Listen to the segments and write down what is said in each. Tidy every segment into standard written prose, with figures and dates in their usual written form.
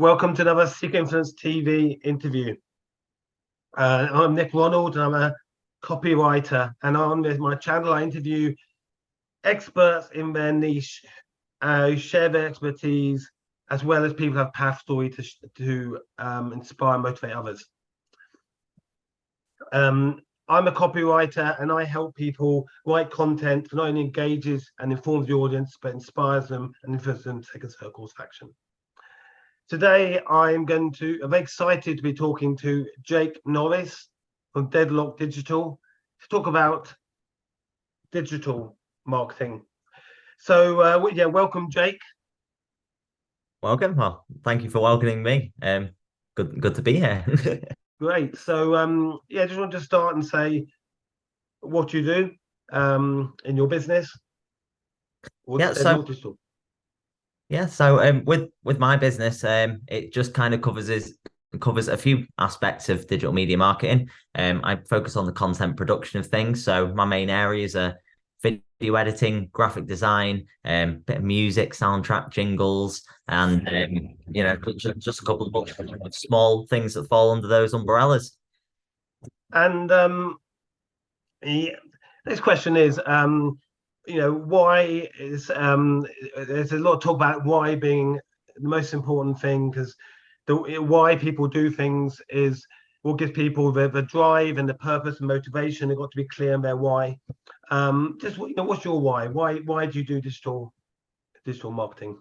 Welcome to another Secret Influence TV interview. I'm Nick Ronald, and I'm a copywriter. And on my channel, I interview experts in their niche, who share their expertise, as well as people who have path story to inspire and motivate others. I'm a copywriter, and I help people write content that not only engages and informs the audience, but inspires them and influences them to take a certain course of action. Today, I'm very excited to be talking to Jake Norris from Deadlock Digital to talk about digital marketing. So, yeah, welcome, Jake. Welcome. Well, thank you for welcoming me. Good to be here. Great. So, yeah, just want to start and say what you do in your business. What's Yeah. Deadlock Digital? With my business, it just kind of covers a few aspects of digital media marketing. I focus on the content production of things. So my main areas are video editing, graphic design, bit of music, soundtrack, jingles, and just a couple of small things that fall under those umbrellas. And yeah, this question is, why is there's a lot of talk about why being the most important thing, because why people do things is what gives people the drive and the purpose and motivation. They've got to be clear on their why. What's your why? Why do you do digital marketing?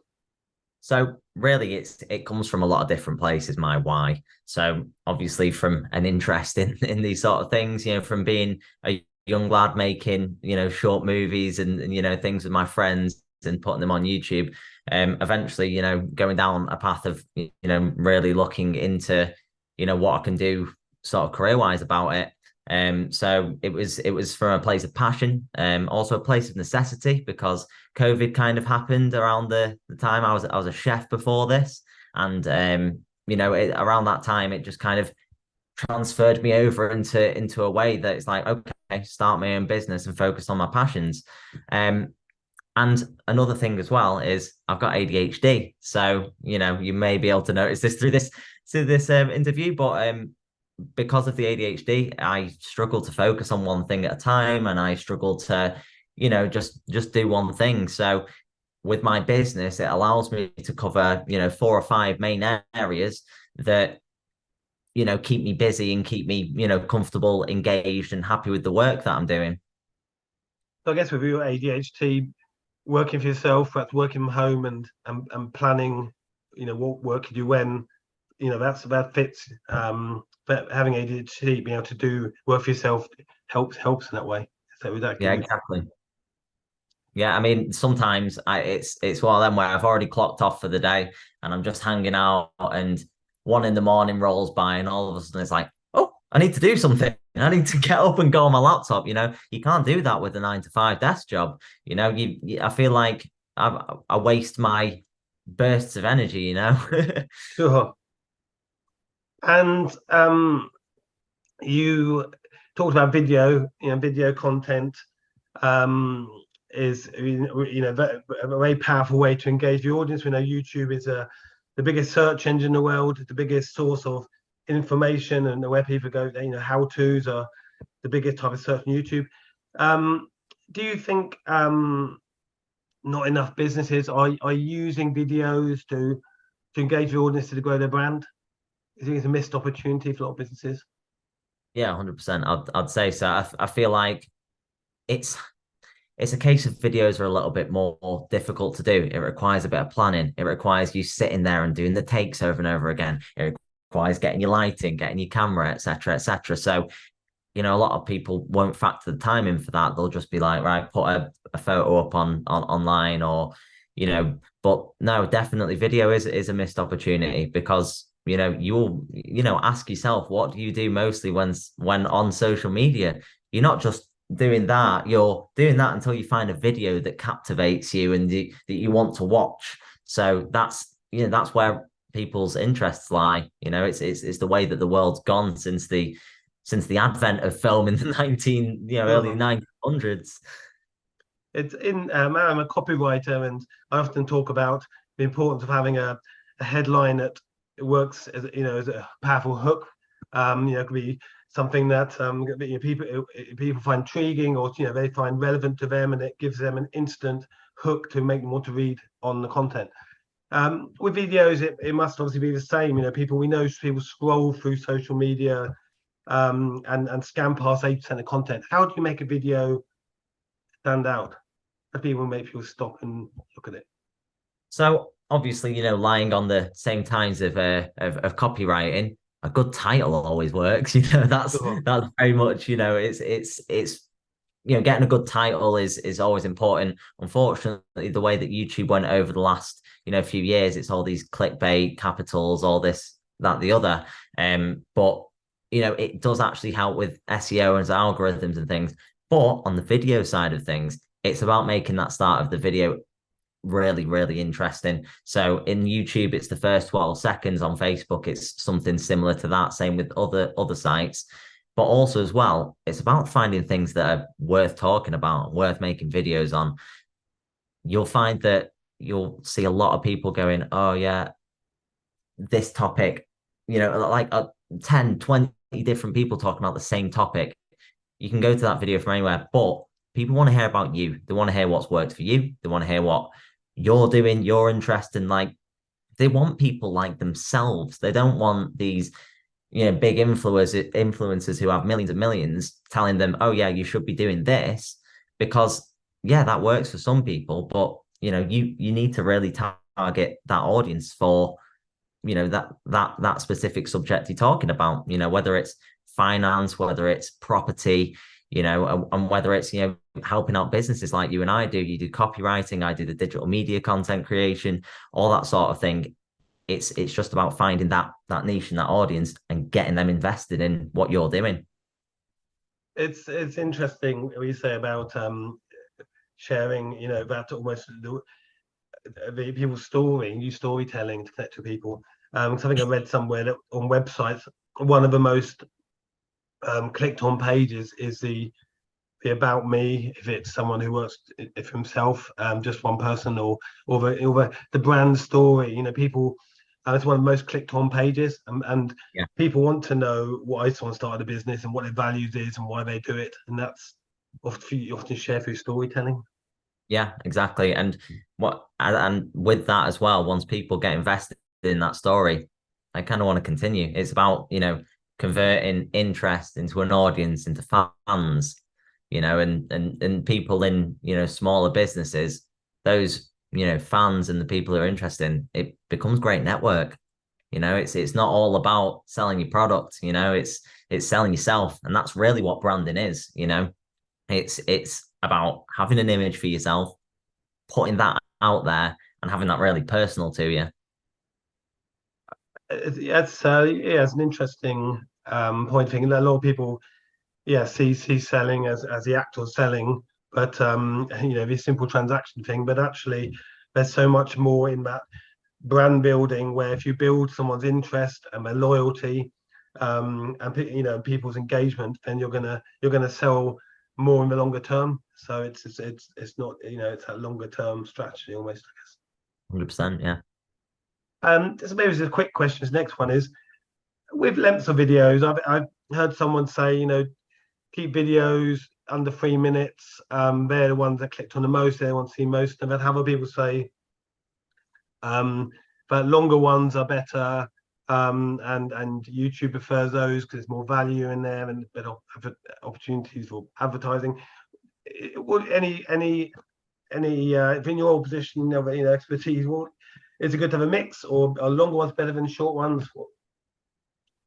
So really it comes from a lot of different places, my why. So obviously from an interest in these sort of things, from being a young lad making, short movies and things with my friends and putting them on YouTube. Eventually, going down a path of, really looking into, what I can do sort of career-wise about it. So it was from a place of passion, also a place of necessity, because COVID kind of happened around the time I was a chef before this, and around that time it just kind of transferred me over into a way that it's like, okay, start my own business and focus on my passions. And another thing as well is I've got ADHD, so you may be able to notice this through this interview, but because of the ADHD, I struggle to focus on one thing at a time, and I struggle to, just do one thing. So with my business, it allows me to cover, 4 or 5 main areas that, keep me busy and keep me, comfortable, engaged, and happy with the work that I'm doing. So I guess with your ADHD, working for yourself, perhaps working from home and planning, what work you do when, that fits. But having ADHD, being able to do work for yourself helps in that way. So that Yeah, exactly. Yeah, I mean, sometimes it's one of them where I've already clocked off for the day and I'm just hanging out, and 1 a.m. rolls by, and all of a sudden it's like, oh, I need to do something. I need to get up and go on my laptop. You can't do that with a 9 to 5 desk job. I feel like I waste my bursts of energy. Sure. And you talked about video. Video content is a very powerful way to engage the audience. We know YouTube is the biggest search engine in the world, the biggest source of information, and where people go. How to's are the biggest type of search on YouTube. Do you think not enough businesses are using videos to engage the audience to grow their brand? I think it's a missed opportunity for a lot of businesses. Yeah, 100%. I'd say so. I feel like it's a case of videos are a little bit more difficult to do. It requires a bit of planning. It requires you sitting there and doing the takes over and over again. It requires getting your lighting, getting your camera, etc., etc. So, a lot of people won't factor the time in for that. They'll just be like, right, put a photo up on online, or, but no, definitely video is a missed opportunity, because you'll ask yourself, what do you do mostly when on social media? You're not just doing that, you're doing that until you find a video that captivates you and that you want to watch. So that's where people's interests lie. It's the way that the world's gone since the advent of film in the early 1900s. It's I'm a copywriter, and I often talk about the importance of having a headline that it works as, you know, as a powerful hook. You know, it could be something that you know, people find intriguing, or you know, they find relevant to them, and it gives them an instant hook to make them want to read on the content. With videos, it must obviously be the same. You know, we know people scroll through social media and scan past 8% of content. How do you make a video stand out? How do people make people stop and look at it? So obviously, you know, lying on the same times of copywriting, a good title always works. You know, Sure. that's very much, you know, it's you know, getting a good title is always important. Unfortunately, the way that YouTube went over the last, you know, few years, it's all these clickbait capitals, all this, that, the other. But you know, it does actually help with SEO and algorithms and things. But on the video side of things, it's about making that start of the video really, really interesting. So in YouTube, it's the first 12 seconds. On Facebook, it's something similar to that. Same with other sites. But also as well, it's about finding things that are worth talking about, worth making videos on. You'll find that you'll see a lot of people going, oh yeah, this topic, you know, like 10, 20 different people talking about the same topic. You can go to that video from anywhere, but people want to hear about you. They want to hear what's worked for you. They want to hear what you're doing, your interest in, like, they want people like themselves. They don't want these, you know, big influencers who have millions and millions telling them, oh yeah, you should be doing this, because yeah, that works for some people, but you know, you need to really target that audience for, you know, that specific subject you're talking about, you know, whether it's finance, whether it's property, you know, and whether it's, you know, helping out businesses like you and I do. You do copywriting, I do the digital media content creation, all that sort of thing. It's just about finding that niche and that audience and getting them invested in what you're doing. It's interesting what you say about sharing, you know, about almost the people's story, new storytelling to connect to people. Something I read somewhere that on websites, one of the most clicked on pages is the about me, if it's someone who works for himself, just one person, or the brand story. You know, people, it's one of the most clicked on pages, and Yeah. people want to know why someone started a business and what their values is and why they do it, and that's often share through storytelling. Yeah, exactly. And with that as well, once people get invested in that story, I kind of want to continue. It's about, you know, converting interest into an audience, into fans, you know, and people in, you know, smaller businesses, those, you know, fans and the people who are interested in it becomes great network. You know, it's not all about selling your product, you know, it's selling yourself. And that's really what branding is, you know. It's about having an image for yourself, putting that out there, and having that really personal to you. Yeah, it's an interesting point thing. A lot of people, yeah, see selling as the act of selling, but you know, this simple transaction thing. But actually, there's so much more in that brand building, where if you build someone's interest and their loyalty, and you know, people's engagement, then you're gonna sell more in the longer term. So it's not, you know, it's a longer term strategy almost, I guess. 100%. Yeah. So maybe just a quick question. This next one is, with lengths of videos, I've heard someone say, you know, keep videos under 3 minutes. They're the ones that clicked on the most. They want to see most. And then other people say, but longer ones are better. And YouTube prefers those because there's more value in there and better opportunities for advertising. Would any if in your position of, you know, expertise, what is it good to have a mix, or are longer ones better than short ones?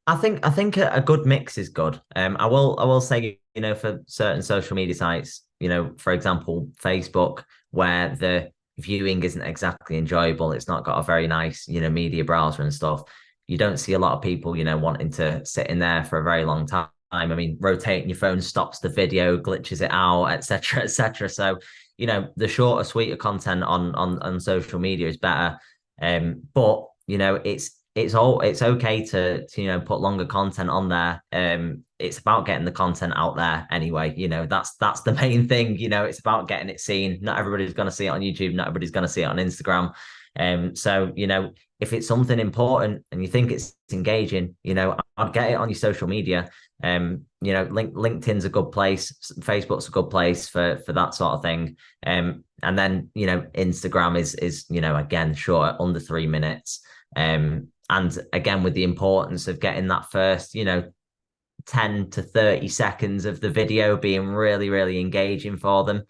I think a good mix is good. I will say, you know, for certain social media sites, you know, for example, Facebook, where the viewing isn't exactly enjoyable, it's not got a very nice, you know, media browser and stuff. You don't see a lot of people, you know, wanting to sit in there for a very long time. I mean, rotating your phone stops the video, glitches it out, etc., etc. So, you know, the shorter, sweeter content on social media is better. But you know, it's okay to you know, put longer content on there. It's about getting the content out there anyway. You know, that's the main thing. You know, it's about getting it seen. Not everybody's going to see it on YouTube. Not everybody's going to see it on Instagram. So you know, if it's something important and you think it's engaging, I'd get it on your social media. LinkedIn's a good place, Facebook's a good place for that sort of thing. And then Instagram is again short, under 3 minutes. And again, with the importance of getting that first 10 to 30 seconds of the video being really, really engaging for them.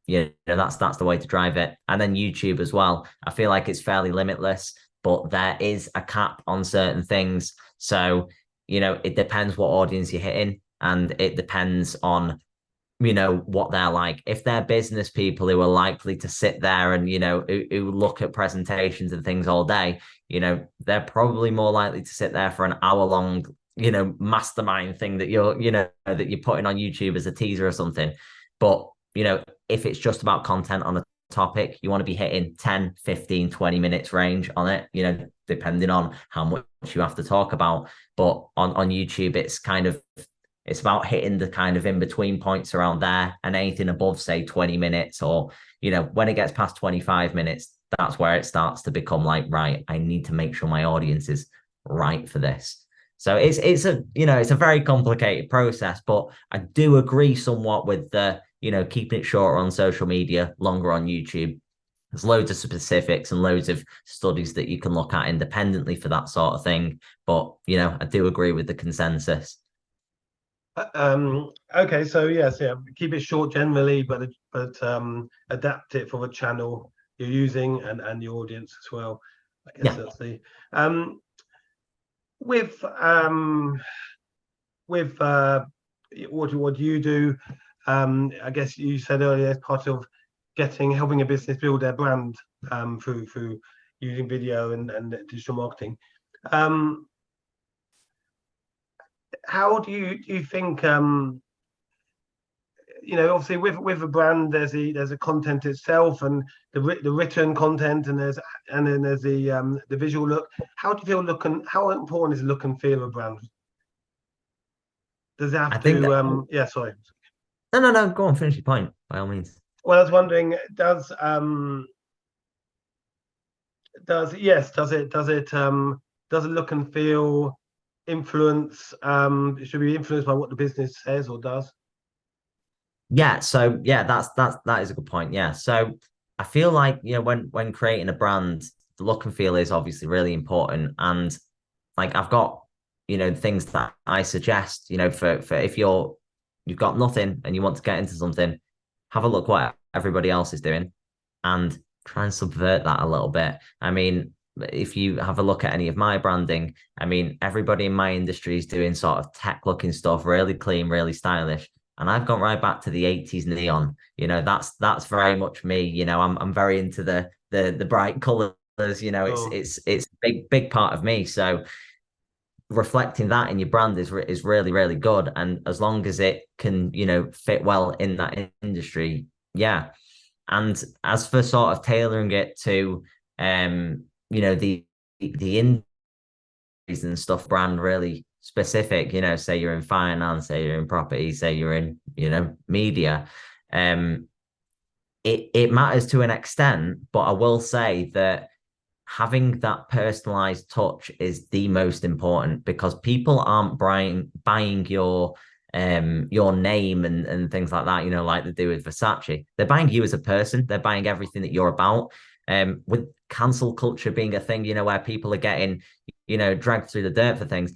That's the way to drive it. And then YouTube as well. I feel like it's fairly limitless, but there is a cap on certain things. So, it depends what audience you're hitting, and it depends on, what they're like. If they're business people who are likely to sit there and, who look at presentations and things all day, they're probably more likely to sit there for an hour long, mastermind thing that that you're putting on YouTube as a teaser or something. But, if it's just about content on a topic, you want to be hitting 10, 15, 20 minutes range on it, depending on how much you have to talk about. But on YouTube, it's about hitting the kind of in-between points around there, and anything above, say, 20 minutes, or, when it gets past 25 minutes, that's where it starts to become like, right, I need to make sure my audience is right for this. So it's a very complicated process, but I do agree somewhat with the, keeping it shorter on social media, longer on YouTube. There's loads of specifics and loads of studies that you can look at independently for that sort of thing. But, I do agree with the consensus. Okay, so yes, yeah, keep it short generally, but adapt it for the channel you're using and the audience as well. I guess that's the with what you do. I guess you said earlier, as part of helping a business build their brand through using video and digital marketing. How do you think, obviously with a brand, there's a content itself and the written content, and then there's the visual look. How do you feel how important is the look and feel of a brand? Does it have to? Yeah, sorry. No. Go on, finish your point by all means. Well, I was wondering, does it look and feel influence? It should be influenced by what the business says or does. Yeah, so yeah, that is a good point. Yeah, so I feel like when creating a brand, the look and feel is obviously really important. And like I've got things that I suggest for if you've got nothing and you want to get into something, have a look what everybody else is doing and try and subvert that a little bit. I mean, if you have a look at any of my branding, I mean, everybody in my industry is doing sort of tech looking stuff, really clean, really stylish. And I've gone right back to the 80s neon. That's very much me. I'm very into the bright colors. It's a big part of me. So reflecting that in your brand is really, really good. And as long as it can, fit well in that industry, yeah. And as for sort of tailoring it to, the industries and stuff, brand really specific, say you're in finance, say you're in property, say you're in, media, it matters to an extent, but I will say that having that personalized touch is the most important, because people aren't buying your name and things like that, like they do with Versace. They're buying you as a person. They're buying everything that you're about. With cancel culture being a thing, where people are getting, dragged through the dirt for things,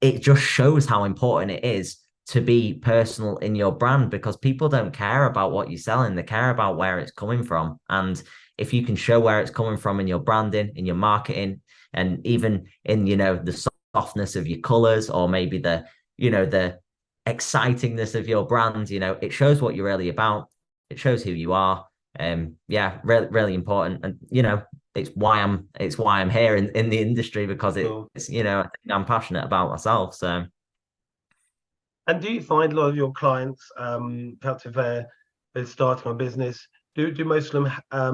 it just shows how important it is to be personal in your brand, because people don't care about what you're selling. They care about where it's coming from. And if you can show where it's coming from in your branding, in your marketing, and even in, the softness of your colors, or maybe the excitingness of your brand, it shows what you're really about. It shows who you are. Yeah, really, really important. And, it's why I'm here in the industry, because it's, I think I'm passionate about myself. So. And do you find a lot of your clients, perhaps if they're starting a business, do most of them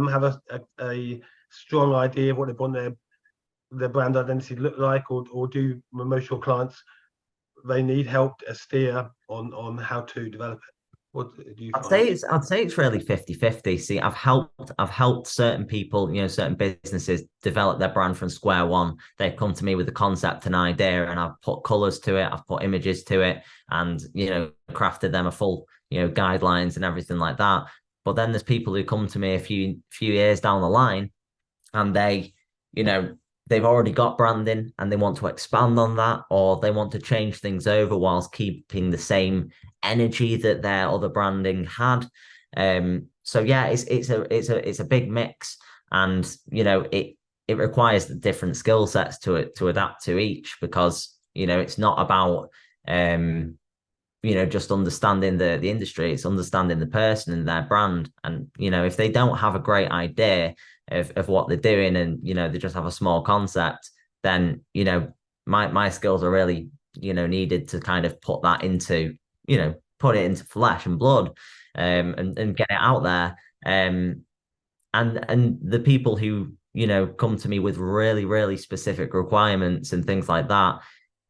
have a strong idea of what they want their brand identity to look like, or do most of your clients, they need help, a steer on how to develop it? What do you I'd find? say it's really 50-50. See, I've helped certain people, certain businesses develop their brand from square one. They've come to me with a concept, an idea, and I've put colors to it, I've put images to it, and crafted them a full, guidelines and everything like that. But then there's people who come to me a few years down the line, and you know, they've already got branding and they want to expand on that, or they want to change things over whilst keeping the same energy that their other branding had. So yeah, it's a big mix, and it requires different skill sets to adapt to each, because it's not about just understanding the industry. It's understanding the person and their brand. And if they don't have a great idea of what they're doing, and they just have a small concept, then my skills are really needed to kind of put it into flesh and blood, and get it out there. And the people who come to me with really, really specific requirements and things like that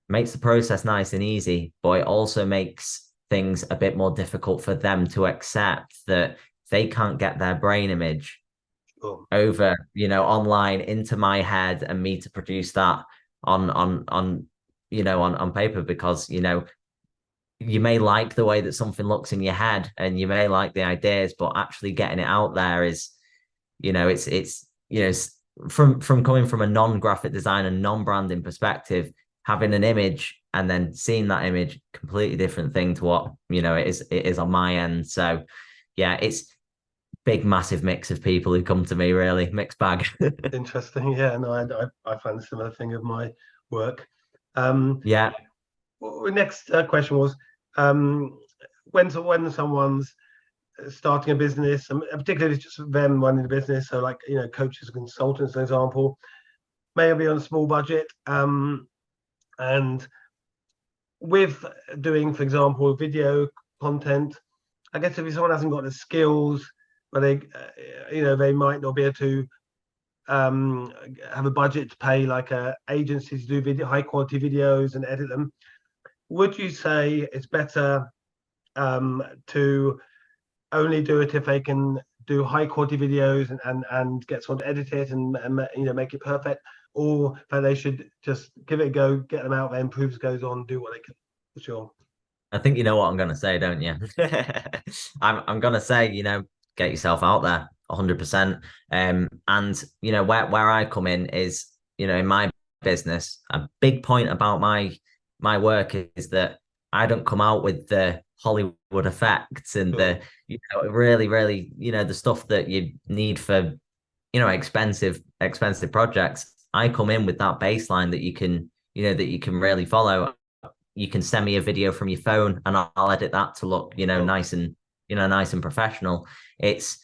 makes the process nice and easy, but it also makes things a bit more difficult for them to accept that they can't get their brain image over online into my head, and me to produce that on paper, because you may like the way that something looks in your head, and you may like the ideas, but actually getting it out there is it's from coming from a non-graphic design and non-branding perspective. Having an image and then seeing that image, completely different thing to what it is on my end. So yeah, it's big, massive mix of people who come to me, really mixed bag. Interesting. Yeah, no, I find a similar thing of my work. Yeah. Well, the next question was, when someone's starting a business, and particularly it's just them running the business, so like coaches, consultants, for example, maybe on a small budget, and with doing, for example, video content, I guess if someone hasn't got the skills, but they might not be able to have a budget to pay like a agency to do high quality videos and edit them. Would you say it's better to only do it if they can do high quality videos and get someone to edit it and make it perfect, or that they should just give it a go, get them out there, improve as goes on, do what they can? For sure. I think you know what I'm going to say, don't you? I'm going to say, get yourself out there 100%. And, where I come in is, in my business, a big point about my work is that I don't come out with the Hollywood effects and the, really, really, the stuff that you need for, expensive projects. I come in with that baseline that you can really follow. You can send me a video from your phone and I'll edit that to look, nice and professional. It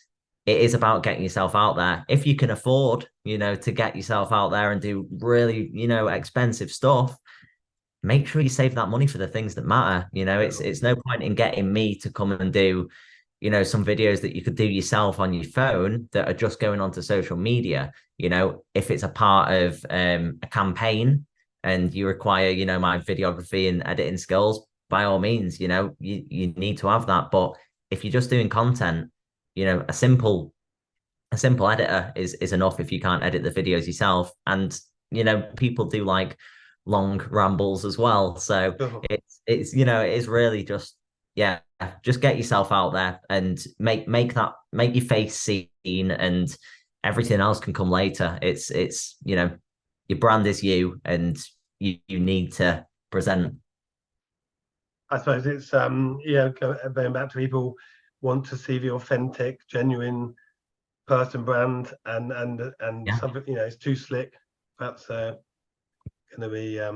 is about getting yourself out there. If you can afford, to get yourself out there and do really, expensive stuff, make sure you save that money for the things that matter. It's no point in getting me to come and do, some videos that you could do yourself on your phone that are just going onto social media. If it's a part of a campaign and you require, my videography and editing skills, by all means, you need to have that. But if you're just doing content, a simple editor is enough if you can't edit the videos yourself. And people do like long rambles as well. So it's it is really just just get yourself out there and make your face seen, and everything else can come later. It's your brand is you, and you need to present. I suppose it's going back to people want to see the authentic, genuine person brand, and something it's too slick. That's going to be they're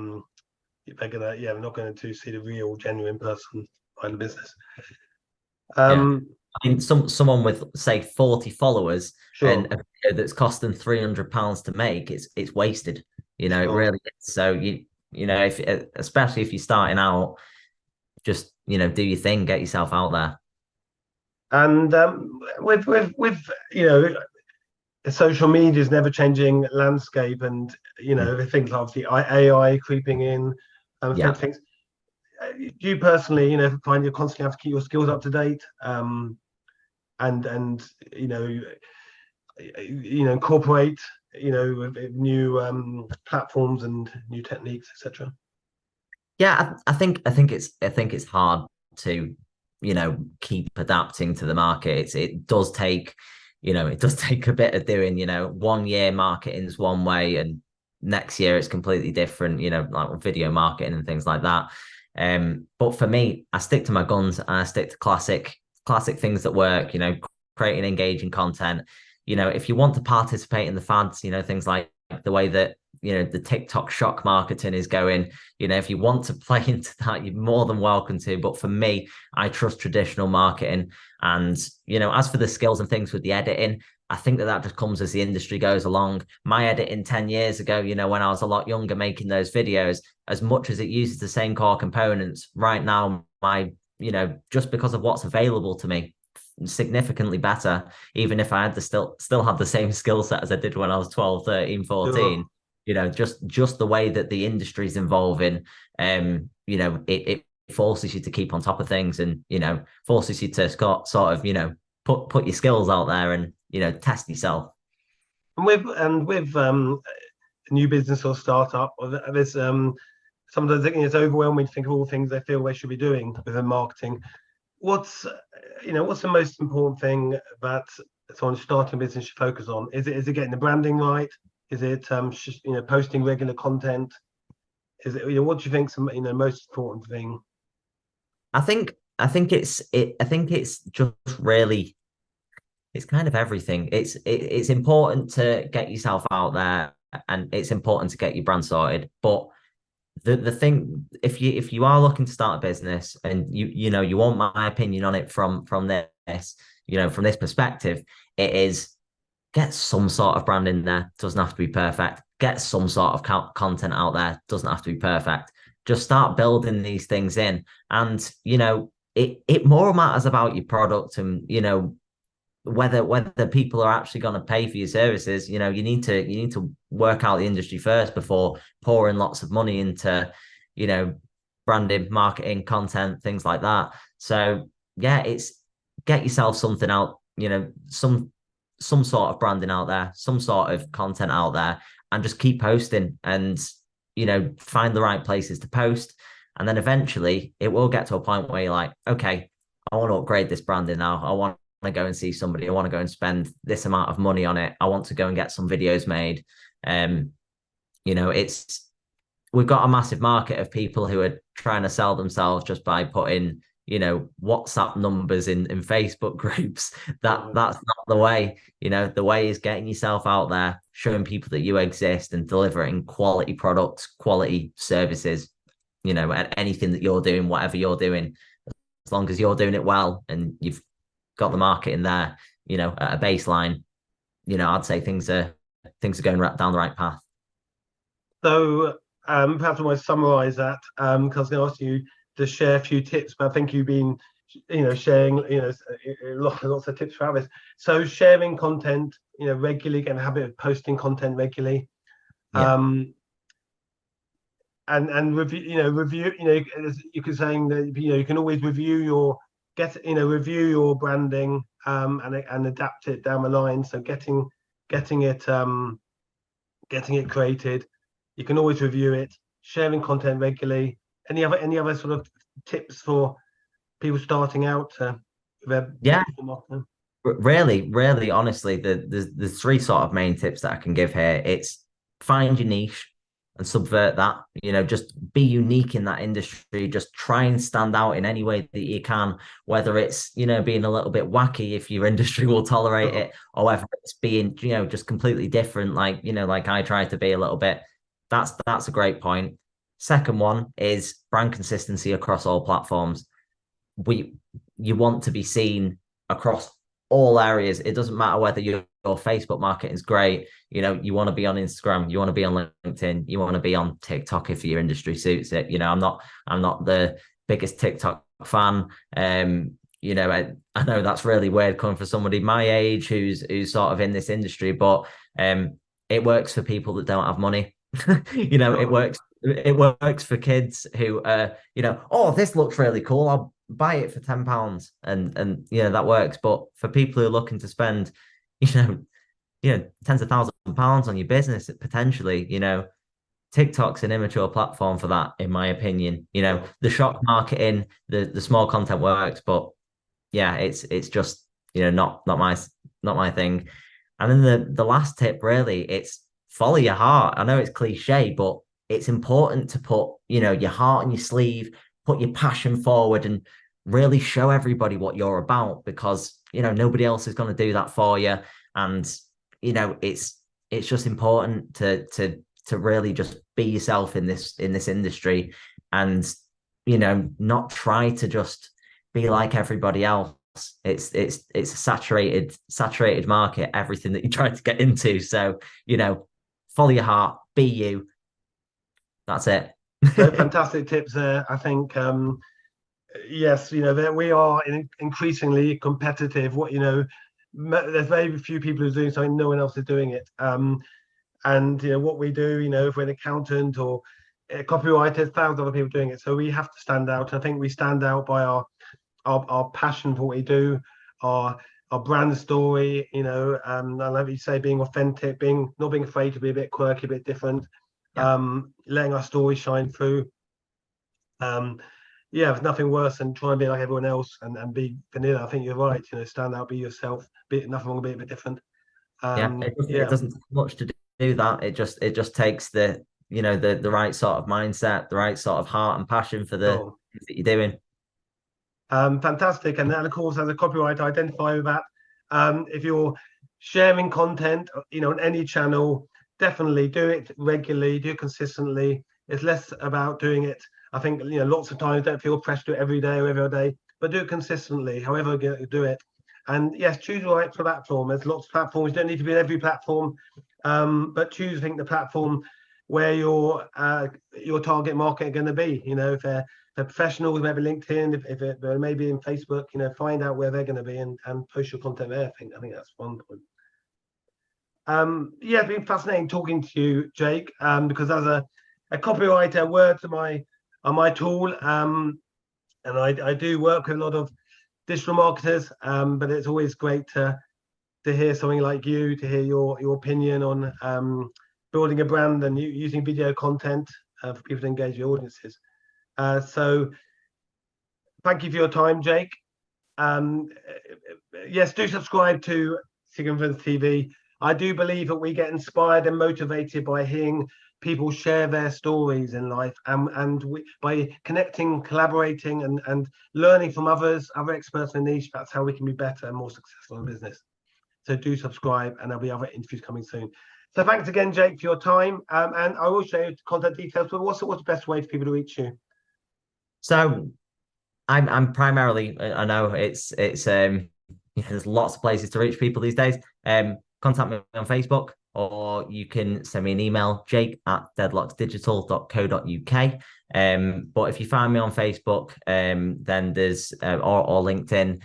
not going to see the real, genuine person behind the business. I mean, someone with say 40 followers and a video that's costing £300 to make, it's wasted. It really is. So if especially if you're starting out, just do your thing, get yourself out there. And with social media is never changing landscape, and things obviously AI creeping in, things. do you personally, find you constantly have to keep your skills up to date, and you know, incorporate, with new platforms and new techniques, etc. Yeah, I think it's hard to, keep adapting to the market. It does take, it does take a bit of doing. 1 year marketing's one way, and next year it's completely different. Like video marketing and things like that. But for me, I stick to my guns and I stick to classic things that work. Creating engaging content. If you want to participate in the fads, things like the way that the TikTok shock marketing is going. If you want to play into that, you're more than welcome to. But for me, I trust traditional marketing. And, as for the skills and things with the editing, I think that just comes as the industry goes along. My editing 10 years ago, when I was a lot younger making those videos, as much as it uses the same core components, right now, just because of what's available to me, significantly better, even if I had to still have the same skill set as I did when I was 12, 13, Sure. 14. Just the way that the industry is evolving, it forces you to keep on top of things, and forces you to sort of put your skills out there and test yourself. And with a new business or startup, or there's sometimes thinking it's overwhelming to think of all the things they feel they should be doing within marketing. What's the most important thing that someone starting a business should focus on? Is it getting the branding right? Is it posting regular content? Is it, what do you think's the most important thing? I think it's just really, it's kind of everything. It's important to get yourself out there, and it's important to get your brand sorted. But the thing, if you are looking to start a business, and you want my opinion on it from this, from this perspective, it is, get some sort of brand in there. Doesn't have to be perfect. Get some sort of content out there. Doesn't have to be perfect. Just start building these things in, and it more matters about your product, and whether people are actually going to pay for your services. You need to work out the industry first before pouring lots of money into branding, marketing, content, things like that. So yeah, it's, get yourself something out, some sort of branding out there, some sort of content out there, and just keep posting, and find the right places to post. And then eventually it will get to a point where you're like, okay, I want to upgrade this branding now. I want to go and see somebody. I want to go and spend this amount of money on it. I want to go and get some videos made. It's, we've got a massive market of people who are trying to sell themselves just by putting, WhatsApp numbers in Facebook groups. That's not the way. The way is getting yourself out there, showing people that you exist, and delivering quality products, quality services, at anything that you're doing, whatever you're doing, as long as you're doing it well and you've got the market in there, at a baseline, I'd say things are going right down the right path. So perhaps I want to summarize that, because I was going to ask you to share a few tips, but I think you've been sharing lots of tips for this. So sharing content regularly, get a habit of posting content regularly. Yeah. And review, as you can saying that you can always review your branding, and adapt it down the line. So getting it created, you can always review it. Sharing content regularly. Any other sort of tips for people starting out their Yeah, digital marketing? really, honestly, the three sort of main tips that I can give here. It's, find your niche and subvert that. Just be unique in that industry. Just try and stand out in any way that you can, whether it's being a little bit wacky if your industry will tolerate it, or whether it's being just completely different, like I try to be a little bit. That's a great point. Second one is brand consistency across all platforms. You want to be seen across all areas. It doesn't matter whether your Facebook marketing is great. You want to be on Instagram, you want to be on LinkedIn, you want to be on TikTok if your industry suits it. I'm not the biggest TikTok fan. I know that's really weird coming from somebody my age who's sort of in this industry, but it works for people that don't have money. It works it works for kids who oh, this looks really cool, I'll buy it for £10, and that works. But for people who are looking to spend, you know, tens of thousands of pounds on your business potentially, TikTok's an immature platform for that, in my opinion. The shock marketing, the small content works, but yeah, it's just not my thing. And then the last tip, really, it's follow your heart. I know it's cliche, but it's important to put your heart on your sleeve, put your passion forward, and really show everybody what you're about, because nobody else is going to do that for you. And it's just important to really just be yourself in this industry, and not try to just be like everybody else. It's a saturated market, everything that you try to get into. So follow your heart, be you. That's it. So fantastic tips there. I think yes, that we are increasingly competitive. There's very few people who are doing something, no one else is doing it. And what we do, if we're an accountant or a copywriter, thousands of other people doing it. So we have to stand out. I think we stand out by our passion for what we do, our brand story, I love you say, being authentic, not being afraid to be a bit quirky, a bit different, letting our story shine through. There's nothing worse than trying to be like everyone else and be vanilla. I think you're right. Stand out, be yourself. Nothing wrong with being a bit different. It doesn't take much to do that. It just takes the right sort of mindset, the right sort of heart and passion for the things that you're doing. Fantastic. And then, of course, as a copywriter, identify with that. If you're sharing content, on any channel, definitely do it regularly, do it consistently. It's less about doing it. I think, lots of times don't feel pressure to do it every day or every other day, but do it consistently, however you do it. And yes, choose the right platform. There's lots of platforms. You don't need to be in every platform, but choose, I think, the platform where your target market are going to be. If they're professionals, maybe LinkedIn, if they're maybe in Facebook, find out where they're going to be and post your content there. I think that's one point. It's been fascinating talking to you, Jake, because as a copywriter, words are my tool, and I do work with a lot of digital marketers, but it's always great to hear something like you, to hear your opinion on building a brand and using video content for people to engage your audiences. So thank you for your time, Jake. Yes, do subscribe to Significance TV. I do believe that we get inspired and motivated by hearing people share their stories in life, and by connecting, collaborating, and learning from other experts in the niche. That's how we can be better and more successful in business. So do subscribe, and there'll be other interviews coming soon. So thanks again, Jake, for your time. And I will share contact details, but what's the best way for people to reach you? So I'm primarily, I know there's lots of places to reach people these days. Contact me on Facebook, or you can send me an email, jake@deadlocksdigital.co.uk. But if you find me on Facebook, then there's or LinkedIn,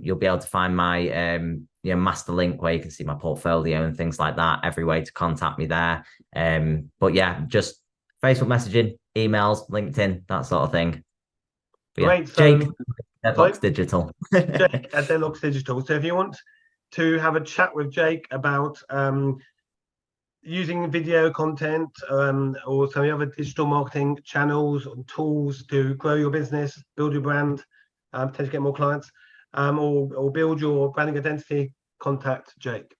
you'll be able to find my master link where you can see my portfolio and things like that. Every way to contact me there. But yeah, just Facebook messaging, emails, LinkedIn, that sort of thing. But yeah, Great. So, Jake, Deadlox Digital. Jake at Deadlox Digital. So if you want to have a chat with Jake about using video content or some other digital marketing channels and tools to grow your business, build your brand, potentially get more clients, or build your branding identity, contact Jake.